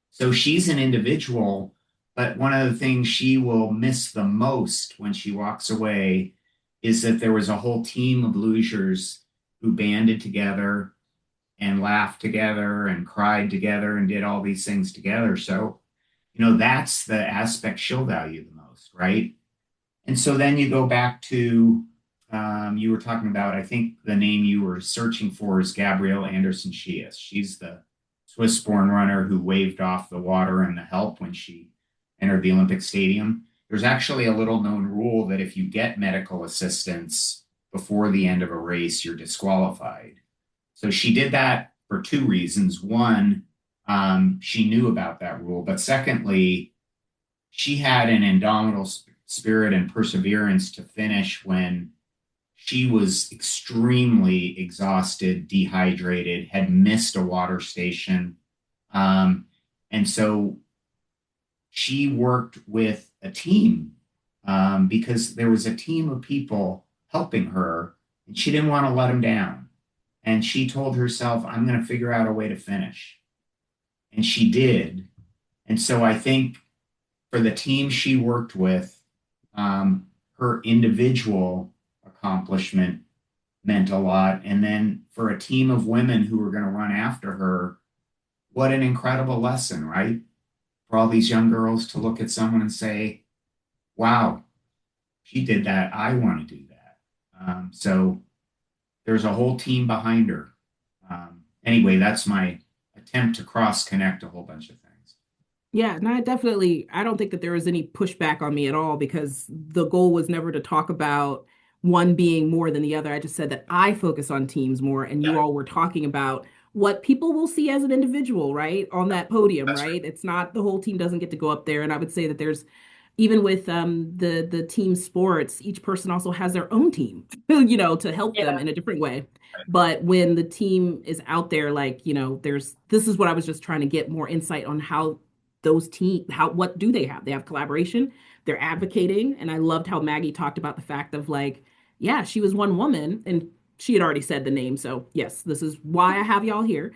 So she's an individual, but one of the things she will miss the most when she walks away is that there was a whole team of losers who banded together and laughed together and cried together and did all these things together. So, that's the aspect she'll value the most, right? And so then you go back to, you were talking about, I think the name you were searching for is Gabrielle Anderson Shias. She's the Swiss-born runner who waved off the water and the help when she entered the Olympic Stadium. There's actually a little known rule that if you get medical assistance before the end of a race, you're disqualified. So she did that for two reasons. One, she knew about that rule. But secondly, she had an indomitable spirit and perseverance to finish when she was extremely exhausted, dehydrated, had missed a water station. And so she worked with a team because there was a team of people helping her, and she didn't want to let them down. And she told herself, I'm going to figure out a way to finish. And she did. And so I think for the team she worked with, her individual accomplishment meant a lot. And then for a team of women who were going to run after her, what an incredible lesson, right? For all these young girls to look at someone and say, wow, she did that. I want to do that. So there's a whole team behind her. Anyway, that's my attempt to cross connect a whole bunch of things. Yeah, and I don't think that there was any pushback on me at all because the goal was never to talk about one being more than the other. I just said that I focus on teams more, and you Yeah, all were talking about what people will see as an individual, right? On that podium, that's right. right? It's not the whole team doesn't get to go up there. And I would say that there's even with the team sports, each person also has their own team, to help them Yeah. in a different way. But when the team is out there, like, this is what I was just trying to get more insight on how what do they have? They have collaboration, they're advocating. And I loved how Maggie talked about the fact of like, yeah, she was one woman and she had already said the name. So yes, this is why I have y'all here.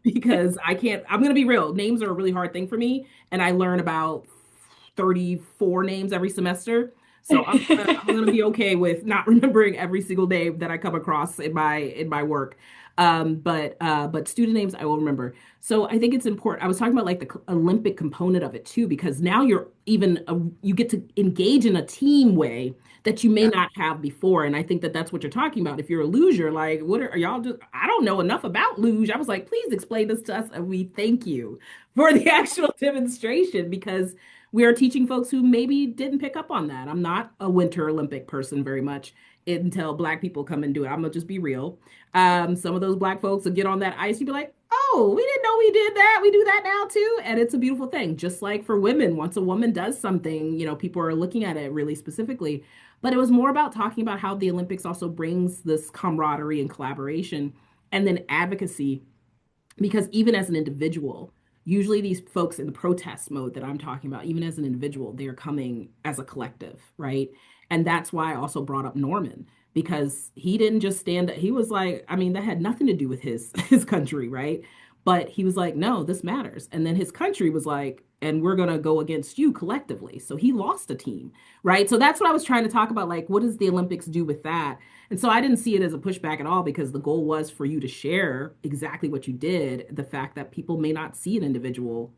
Because I'm going to be real. Names are a really hard thing for me. And I learn about 34 names every semester. So I'm gonna be okay with not remembering every single name that I come across in my work. But student names I will remember. So I think it's important. I was talking about like the Olympic component of it too, because now you get to engage in a team way that you may Yeah. not have before. And I think that that's what you're talking about. If you're a loser, like what are y'all just? I don't know enough about luge. I was like, please explain this to us, and we thank you for the actual demonstration because we are teaching folks who maybe didn't pick up on that. I'm not a Winter Olympic person very much until Black people come and do it. I'm gonna just be real. Some of those Black folks will get on that ice. You'd be like, oh, we didn't know we did that. We do that now too. And it's a beautiful thing. Just like for women, once a woman does something, people are looking at it really specifically. But it was more about talking about how the Olympics also brings this camaraderie and collaboration and then advocacy, because even as an individual, usually these folks in the protest mode that I'm talking about, even as an individual, they're coming as a collective, right? And that's why I also brought up Norman, because he didn't just stand up. He was like, I mean, that had nothing to do with his country, right? But he was like, no, this matters. And then his country was like, and we're going to go against you collectively. So he lost a team, right? So that's what I was trying to talk about. Like, what does the Olympics do with that? And so I didn't see it as a pushback at all, because the goal was for you to share exactly what you did, the fact that people may not see an individual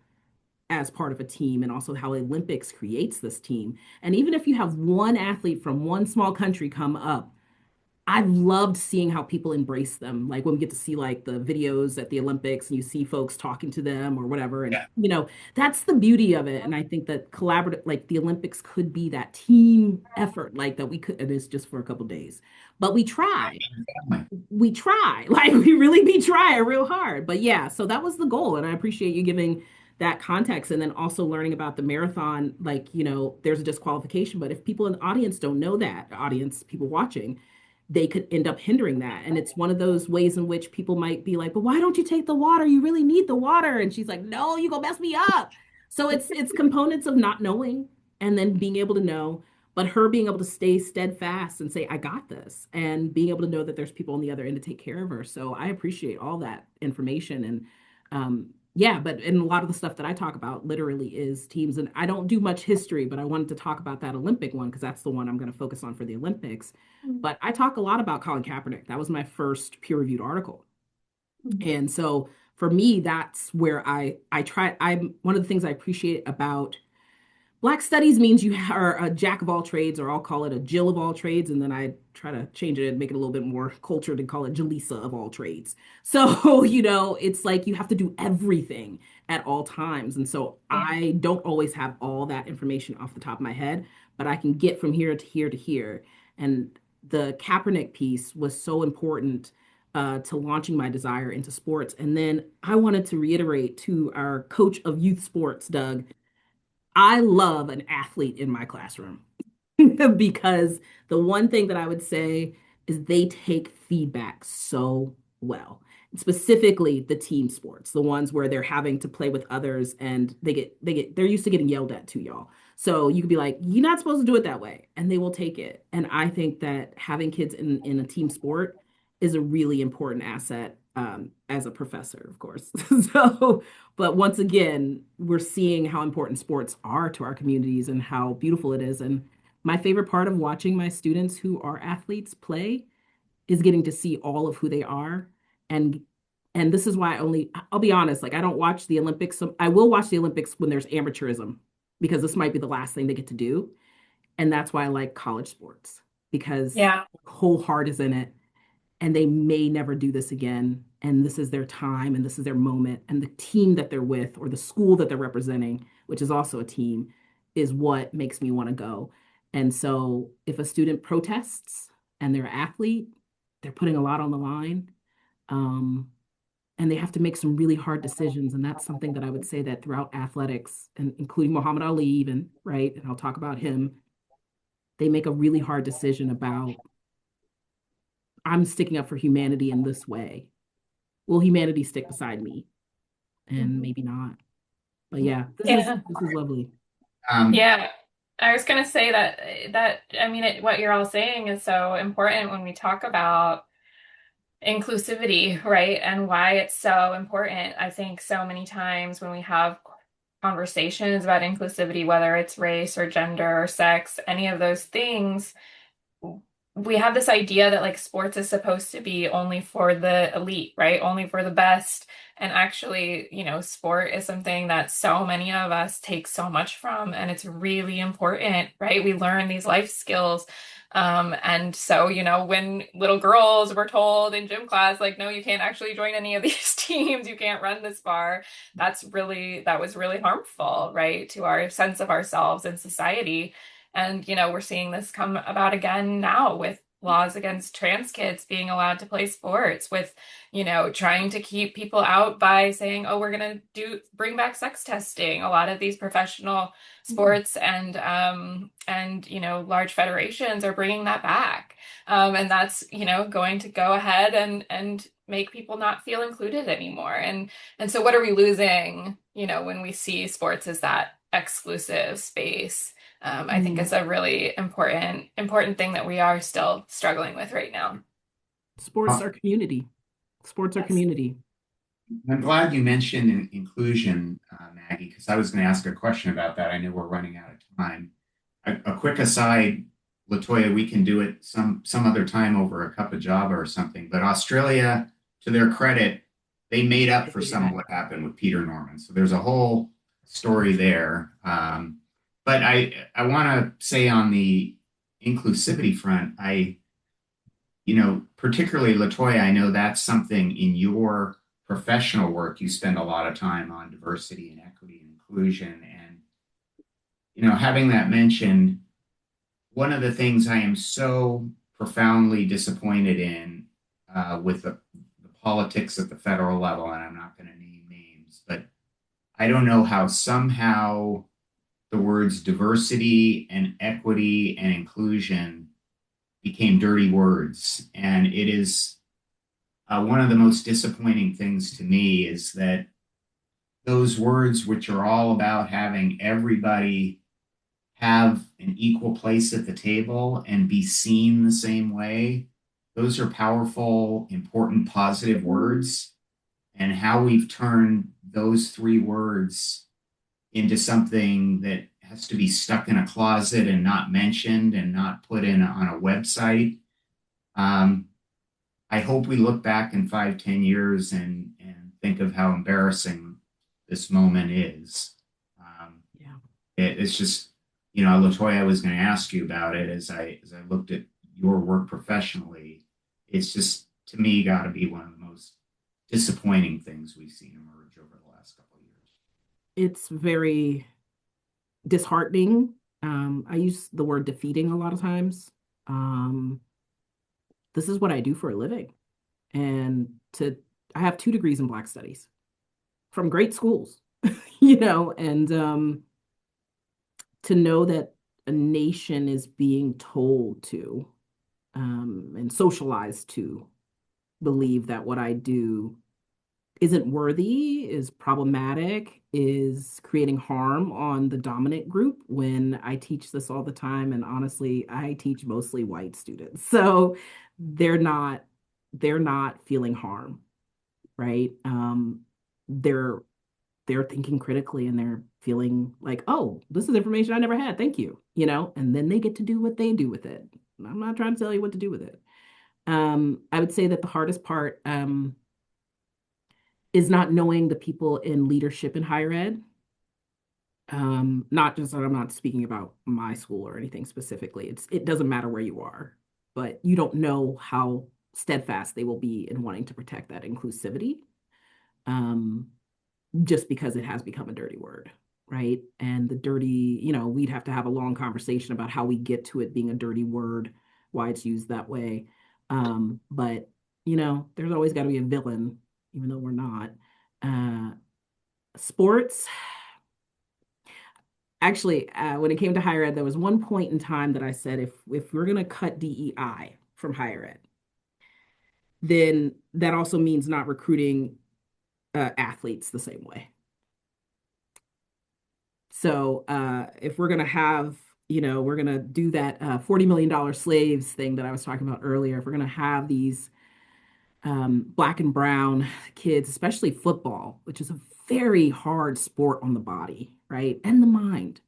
as part of a team, and also how Olympics creates this team. And even if you have one athlete from one small country come up, I've loved seeing how people embrace them. Like when we get to see like the videos at the Olympics and you see folks talking to them or whatever. And, Yeah. that's the beauty of it. And I think that collaborative, like the Olympics could be that team effort, like that we could, and it's just for a couple days, but we try like we really be trying real hard. But yeah, so that was the goal, and I appreciate you giving that context, and then also learning about the marathon. Like, there's a disqualification, but if people in the audience don't know that, audience people watching, they could end up hindering that. And it's one of those ways in which people might be like, but why don't you take the water, you really need the water? And she's like, no, you gonna mess me up. So it's components of not knowing and then being able to know, but her being able to stay steadfast and say, I got this, and being able to know that there's people on the other end to take care of her. So I appreciate all that information. And yeah, but and a lot of the stuff that I talk about literally is teams. And I don't do much history, but I wanted to talk about that Olympic one because that's the one I'm going to focus on for the Olympics. But I talk a lot about Colin Kaepernick. That was my first peer-reviewed article. And so for me, that's where I try. I'm one of the things I appreciate about Black studies means you are a jack of all trades, or I'll call it a Jill of all trades. And then I try to change it and make it a little bit more cultured and call it Jalisa of all trades. So, it's like you have to do everything at all times. And so I don't always have all that information off the top of my head, but I can get from here to here to here. And the Kaepernick piece was so important to launching my desire into sports. And then I wanted to reiterate to our coach of youth sports, Doug, I love an athlete in my classroom because the one thing that I would say is they take feedback so well. Specifically the team sports, the ones where they're having to play with others and they're used to getting yelled at too, y'all. So you could be like, you're not supposed to do it that way, and they will take it. And I think that having kids in a team sport is a really important asset, as a professor, of course. So, but once again, we're seeing how important sports are to our communities and how beautiful it is. And my favorite part of watching my students who are athletes play is getting to see all of who they are. And and this is why I'll be honest, like I don't watch the Olympics. So I will watch the Olympics when there's amateurism, because this might be the last thing they get to do. And that's why I like college sports, because Yeah. whole heart is in it, and they may never do this again. And this is their time and this is their moment. And the team that they're with, or the school that they're representing, which is also a team, is what makes me want to go. And so if a student protests and they're an athlete, they're putting a lot on the line. Um, and they have to make some really hard decisions. And that's something that I would say that throughout athletics, and including Muhammad Ali, even, right? And I'll talk about him, they make a really hard decision about, I'm sticking up for humanity in this way. Will humanity stick beside me? And maybe not. But yeah, Yeah. this is lovely. Yeah. I was going to say that I mean what you're all saying is so important when we talk about inclusivity, right? And why it's so important. I think so many times when we have conversations about inclusivity, whether it's race or gender or sex, any of those things, we have this idea that like sports is supposed to be only for the elite, right? Only for the best. And actually, sport is something that so many of us take so much from, and it's really important, right? We learn these life skills. And so, when little girls were told in gym class, like, no, you can't actually join any of these teams, you can't run this far, that was really harmful, right, to our sense of ourselves in society. And, we're seeing this come about again now with laws against trans kids being allowed to play sports, with, trying to keep people out by saying, oh, we're going to bring back sex testing. A lot of these professional sports and large federations are bringing that back. And that's, going to go ahead and make people not feel included anymore. And so what are we losing, when we see sports as that exclusive space? I think it's a really important thing that we are still struggling with right now. Sports are community. Sports are Yes. community. I'm glad you mentioned inclusion, Maggie, because I was going to ask a question about that. I know we're running out of time. A quick aside, LaToya, we can do it some other time over a cup of Java or something. But Australia, to their credit, they made up for some of what happened with Peter Norman. So there's a whole story there. But I want to say on the inclusivity front, particularly LaToya, I know that's something in your professional work you spend a lot of time on, diversity and equity and inclusion. And, having that mentioned, one of the things I am so profoundly disappointed in with the politics at the federal level, and I'm not going to name names, but I don't know how somehow the words diversity and equity and inclusion became dirty words. And it is one of the most disappointing things to me is that those words, which are all about having everybody have an equal place at the table and be seen the same way, those are powerful, important, positive words. And how we've turned those three words into something that has to be stuck in a closet and not mentioned and not put in on a website. I hope we look back in 5, 10 years and think of how embarrassing this moment is. Yeah. It's just, LaToya, I was going to ask you about it as I looked at your work professionally. It's just, to me, got to be one of the most disappointing things we've seen emerge over the last couple of years. It's very disheartening. I use the word defeating a lot of times. This is what I do for a living. And I have 2 degrees in Black Studies from great schools, and to know that a nation is being told to and socialized to believe that what I do isn't worthy, is problematic, is creating harm on the dominant group, when I teach this all the time. And honestly, I teach mostly white students. So they're not feeling harm, right? They're thinking critically, and they're feeling like, oh, this is information I never had. Thank you. And then they get to do what they do with it. I'm not trying to tell you what to do with it. I would say that the hardest part is not knowing the people in leadership in higher ed. Not just that I'm not speaking about my school or anything specifically. It doesn't matter where you are, but you don't know how steadfast they will be in wanting to protect that inclusivity, just because it has become a dirty word, right? And the dirty, we'd have to have a long conversation about how we get to it being a dirty word, why it's used that way. But there's always got to be a villain, even though we're not. Sports. Actually, when it came to higher ed, there was one point in time that I said, if we're going to cut DEI from higher ed, then that also means not recruiting athletes the same way. So if we're going to have, we're going to do that $40 million slaves thing that I was talking about earlier, if we're going to have these Black and brown kids, especially football, which is a very hard sport on the body, right? And the mind.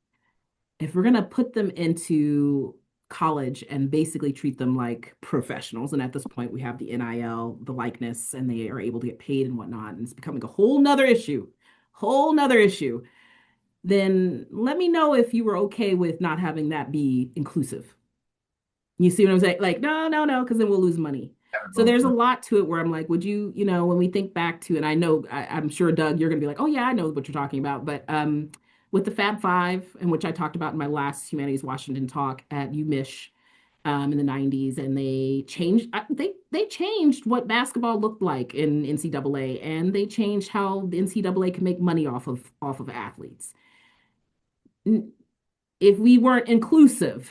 If we're going to put them into college and basically treat them like professionals, and at this point we have the NIL, the likeness, and they are able to get paid and whatnot, and it's becoming a whole nother issue, then let me know if you were okay with not having that be inclusive. You see what I'm saying? Like, no, because then we'll lose money. So there's a lot to it where I'm like, would you, when we think back to, and I know, I'm sure, Doug, you're going to be like, oh yeah, I know what you're talking about. But with the Fab Five, and which I talked about in my last Humanities Washington talk at UMich, in the 90s, and they changed what basketball looked like in NCAA, and they changed how the NCAA can make money off of athletes. If we weren't inclusive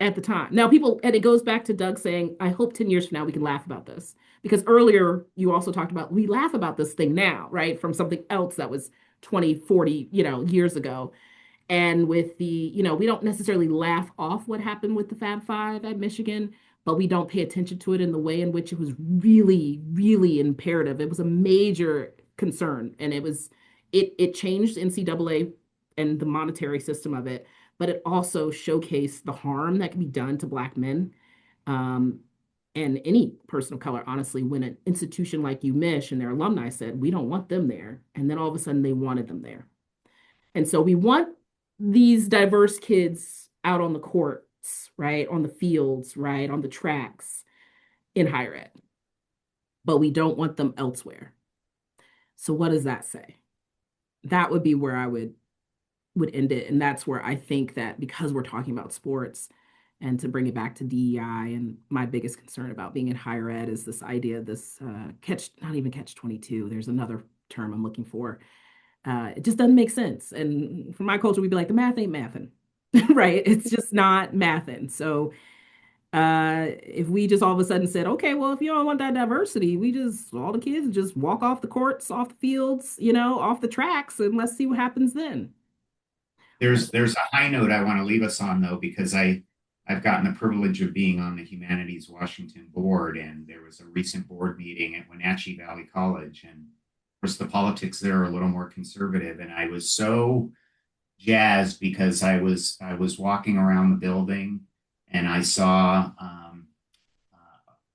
at the time. Now, and it goes back to Doug saying, I hope 10 years from now we can laugh about this. Because earlier you also talked about, we laugh about this thing now, right? From something else that was 20, 40, years ago. And with we don't necessarily laugh off what happened with the Fab Five at Michigan, but we don't pay attention to it in the way in which it was really, really imperative. It was a major concern, and it changed NCAA and the monetary system of it, but it also showcased the harm that can be done to Black men, and any person of color, honestly, when an institution like UMich and their alumni said, we don't want them there. And then all of a sudden they wanted them there. And so we want these diverse kids out on the courts, right? On the fields, right? On the tracks in higher ed. But we don't want them elsewhere. So what does that say? That would be where I would end it. And that's where I think that, because we're talking about sports, and to bring it back to DEI, and my biggest concern about being in higher ed is this idea, this not even catch 22. There's another term I'm looking for. It just doesn't make sense. And for my culture, we'd be like, the math ain't mathin', right? It's just not mathin'. So if we just all of a sudden said, okay, well, if you don't want that diversity, all the kids just walk off the courts, off the fields, off the tracks, and let's see what happens then. There's a high note I want to leave us on, though, because I've gotten the privilege of being on the Humanities Washington board, and there was a recent board meeting at Wenatchee Valley College, and of course the politics there are a little more conservative, and I was so jazzed because I was walking around the building, and I saw a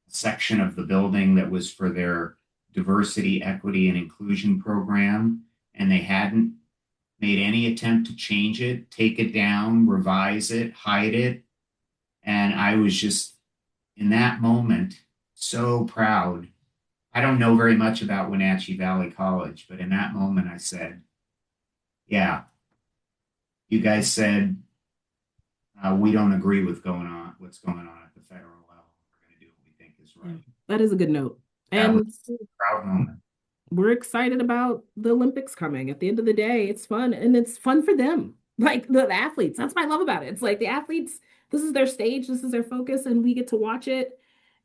section of the building that was for their diversity, equity, and inclusion program, and they hadn't made any attempt to change it, take it down, revise it, hide it. And I was just, in that moment, so proud. I don't know very much about Wenatchee Valley College, but in that moment I said, yeah, you guys said we don't agree with what's going on at the federal level. We're going to do what we think is right. That is a good note. That was a proud moment. We're excited about the Olympics coming. At the end of the day, it's fun, and it's fun for them. Like the athletes. That's what I love about it. It's like the athletes, this is their stage, this is their focus, and we get to watch it,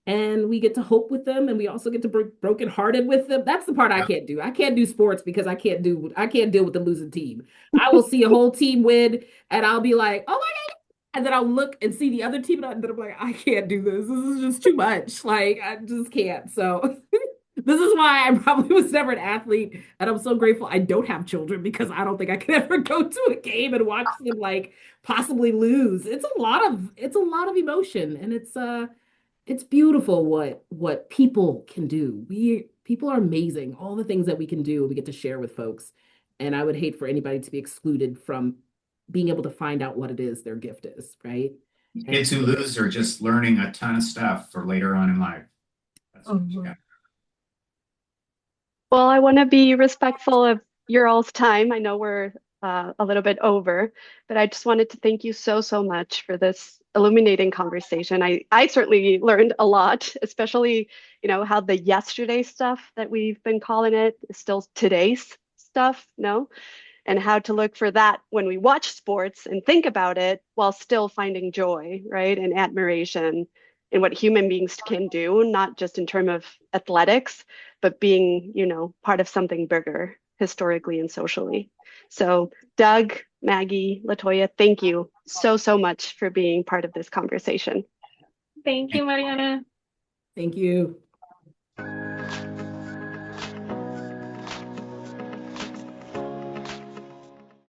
and we get to hope with them, and we also get to be brokenhearted with them. That's the part I can't do. I can't do sports because I can't deal with the losing team. I will see a whole team win, and I'll be like, oh my God. And then I'll look and see the other team, and then I'm like, I can't do this. This is just too much. Like, I just can't. So this is why I probably was never an athlete, and I'm so grateful I don't have children, because I don't think I could ever go to a game and watch them like possibly lose. It's a lot of emotion, and it's beautiful what people can do. People are amazing. All the things that we can do, we get to share with folks, and I would hate for anybody to be excluded from being able to find out what it is their gift is, right? Kids who lose are just learning a ton of stuff for later on in life. That's what you got. Well, I want to be respectful of your all's time. I know we're a little bit over, but I just wanted to thank you so, so much for this illuminating conversation. I certainly learned a lot, especially, how the yesterday stuff that we've been calling it is still today's stuff, no? And how to look for that when we watch sports and think about it while still finding joy, right? And admiration in what human beings can do, not just in terms of athletics, but being, part of something bigger historically and socially. So Doug, Maggie, LaToya, thank you so, so much for being part of this conversation. Thank you, Mariana. Thank you.